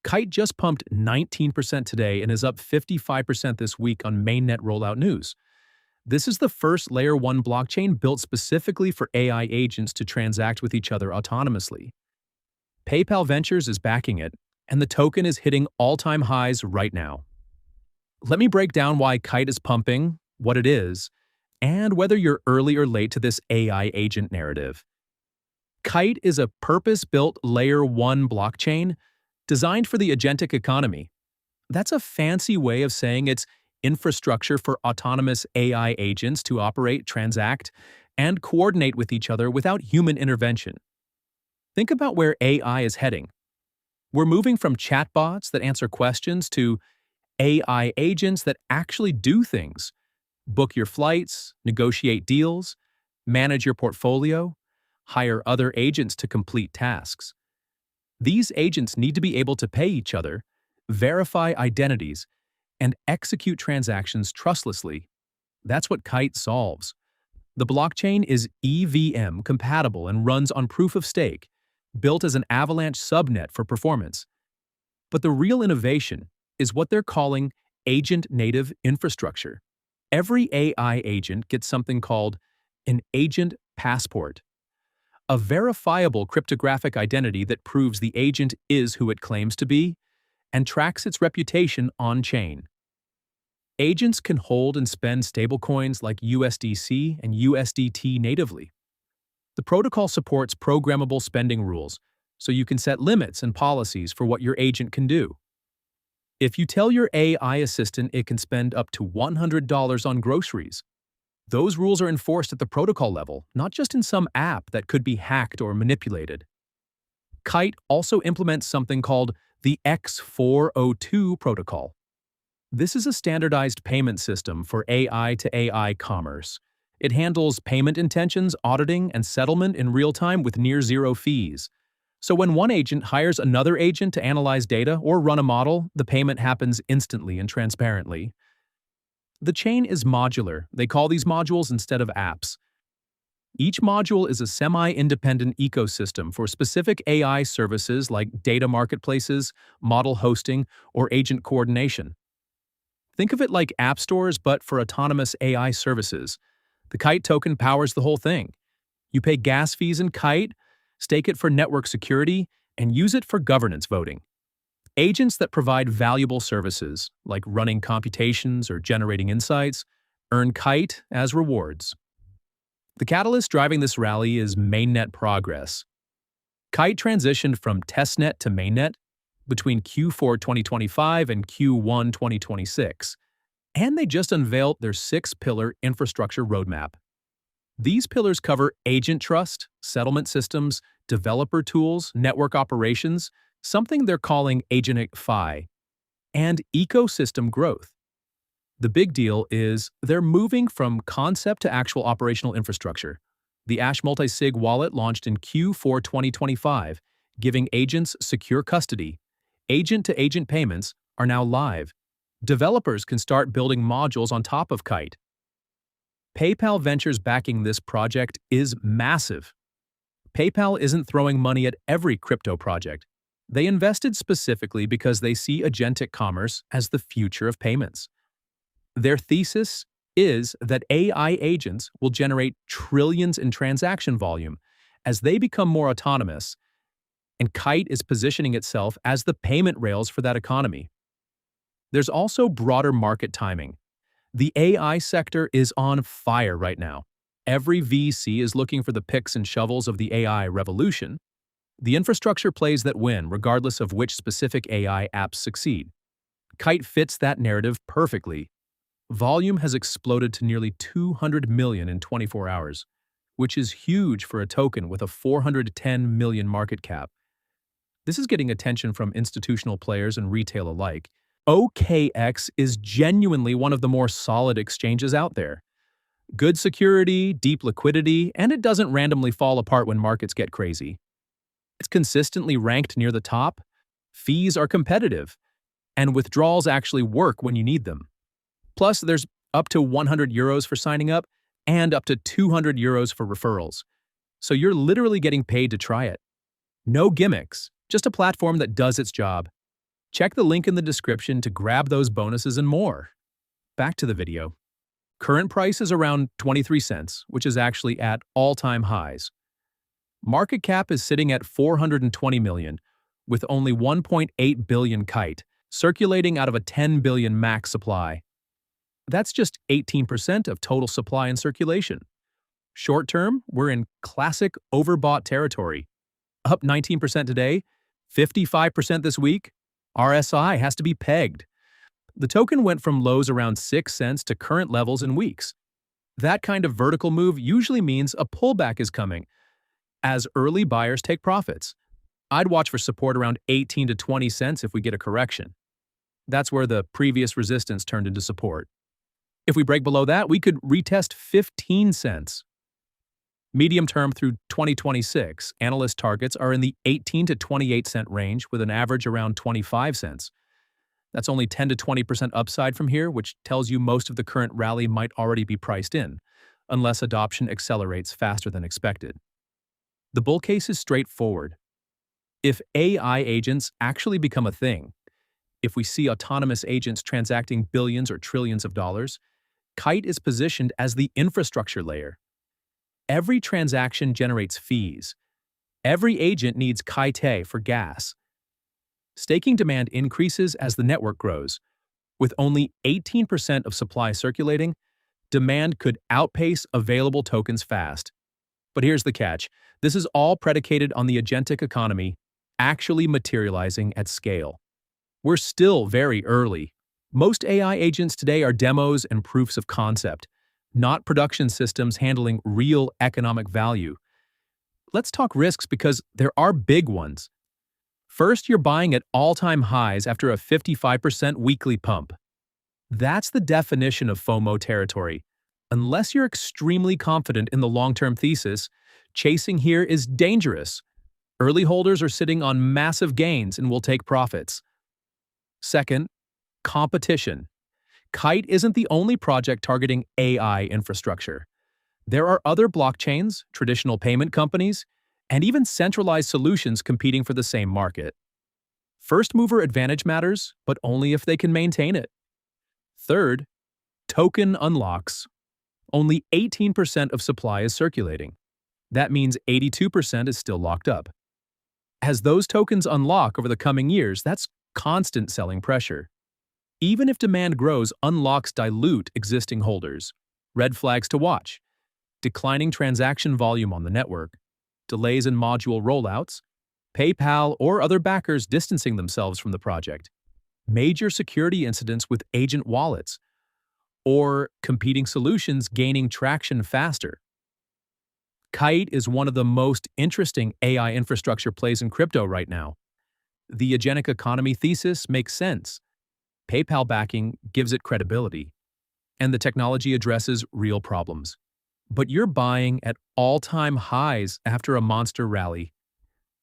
Kite just pumped 19% today and is up 55% this week on mainnet rollout news. This is the first Layer 1 blockchain built specifically for AI agents to transact with each other autonomously. PayPal Ventures is backing it, and the token is hitting all-time highs right now. Let me break down why Kite is pumping, what it is, and whether you're early or late to this AI agent narrative. Kite is a purpose-built Layer 1 blockchain designed for the agentic economy. That's a fancy way of saying it's infrastructure for autonomous AI agents to operate, transact, and coordinate with each other without human intervention. Think about where AI is heading. We're moving from chatbots that answer questions to AI agents that actually do things. Book your flights, negotiate deals, manage your portfolio, hire other agents to complete tasks. These agents need to be able to pay each other, verify identities, and execute transactions trustlessly. That's what Kite solves. The blockchain is EVM compatible and runs on proof of stake, built as an Avalanche subnet for performance. But the real innovation is what they're calling agent-native infrastructure. Every AI agent gets something called an agent passport, a verifiable cryptographic identity that proves the agent is who it claims to be and tracks its reputation on-chain. Agents can hold and spend stablecoins like USDC and USDT natively. The protocol supports programmable spending rules, so you can set limits and policies for what your agent can do. If you tell your AI assistant it can spend up to $100 on groceries, those rules are enforced at the protocol level, not just in some app that could be hacked or manipulated. Kite also implements something called the X402 protocol. This is a standardized payment system for AI-to-AI commerce. It handles payment intentions, auditing, and settlement in real time with near-zero fees. So when one agent hires another agent to analyze data or run a model, the payment happens instantly and transparently. The chain is modular. They call these modules instead of apps. Each module is a semi-independent ecosystem for specific AI services like data marketplaces, model hosting, or agent coordination. Think of it like app stores, but for autonomous AI services. The Kite token powers the whole thing. You pay gas fees in Kite, stake it for network security, and use it for governance voting. Agents that provide valuable services, like running computations or generating insights, earn Kite as rewards. The catalyst driving this rally is mainnet progress. Kite transitioned from testnet to mainnet between Q4 2025 and Q1 2026, and they just unveiled their 6-pillar infrastructure roadmap. These pillars cover agent trust, settlement systems, developer tools, network operations, something they're calling Agentic Fi, and ecosystem growth. The big deal is they're moving from concept to actual operational infrastructure. The Ash multi-sig wallet launched in Q4 2025, giving agents secure custody. Agent-to-agent payments are now live. Developers can start building modules on top of Kite. PayPal Ventures backing this project is massive. PayPal isn't throwing money at every crypto project. They invested specifically because they see agentic commerce as the future of payments. Their thesis is that AI agents will generate trillions in transaction volume as they become more autonomous, and Kite is positioning itself as the payment rails for that economy. There's also broader market timing. The AI sector is on fire right now. Every VC is looking for the picks and shovels of the AI revolution. The infrastructure plays that win regardless of which specific AI apps succeed. Kite fits that narrative perfectly. Volume has exploded to nearly 200 million in 24 hours, which is huge for a token with a 410 million market cap. This is getting attention from institutional players and retail alike. OKX is genuinely one of the more solid exchanges out there. Good security, deep liquidity, and it doesn't randomly fall apart when markets get crazy. It's consistently ranked near the top, fees are competitive, and withdrawals actually work when you need them. Plus, there's up to 100 euros for signing up and up to 200 euros for referrals. So you're literally getting paid to try it. No gimmicks, just a platform that does its job. Check the link in the description to grab those bonuses and more. Back to the video. Current price is around 23 cents, which is actually at all-time highs. Market cap is sitting at 420 million, with only 1.8 billion Kite, circulating out of a 10 billion max supply. That's just 18% of total supply in circulation. Short term, we're in classic overbought territory. Up 19% today, 55% this week. RSI has to be pegged. The token went from lows around 6 cents to current levels in weeks. That kind of vertical move usually means a pullback is coming, as early buyers take profits. I'd watch for support around 18 to 20 cents if we get a correction. That's where the previous resistance turned into support. If we break below that, we could retest 15 cents. Medium term through 2026, analyst targets are in the 18 to 28 cent range with an average around 25 cents. That's only 10 to 20% upside from here, which tells you most of the current rally might already be priced in, unless adoption accelerates faster than expected. The bull case is straightforward. If AI agents actually become a thing, if we see autonomous agents transacting billions or trillions of dollars, Kite is positioned as the infrastructure layer. Every transaction generates fees. Every agent needs Kite for gas. Staking demand increases as the network grows. With only 18% of supply circulating, demand could outpace available tokens fast. But here's the catch. This is all predicated on the agentic economy actually materializing at scale. We're still very early. Most AI agents today are demos and proofs of concept, not production systems handling real economic value. Let's talk risks because there are big ones. First, you're buying at all-time highs after a 55% weekly pump. That's the definition of FOMO territory. Unless you're extremely confident in the long-term thesis, chasing here is dangerous. Early holders are sitting on massive gains and will take profits. Second, competition. Kite isn't the only project targeting AI infrastructure. There are other blockchains, traditional payment companies, and even centralized solutions competing for the same market. First mover advantage matters, but only if they can maintain it. Third, token unlocks. Only 18% of supply is circulating. That means 82% is still locked up. As those tokens unlock over the coming years, that's constant selling pressure. Even if demand grows, unlocks dilute existing holders. Red flags to watch: declining transaction volume on the network, delays in module rollouts, PayPal or other backers distancing themselves from the project, major security incidents with agent wallets, or competing solutions gaining traction faster. Kite is one of the most interesting AI infrastructure plays in crypto right now. The agentic economy thesis makes sense. PayPal backing gives it credibility, and the technology addresses real problems. But you're buying at all-time highs after a monster rally.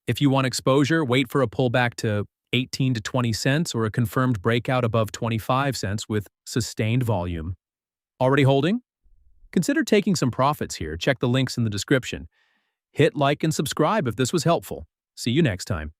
If you want exposure, wait for a pullback to 18 to 20 cents or a confirmed breakout above 25 cents with sustained volume. Already holding? Consider taking some profits here. Check the links in the description. Hit like and subscribe if this was helpful. See you next time.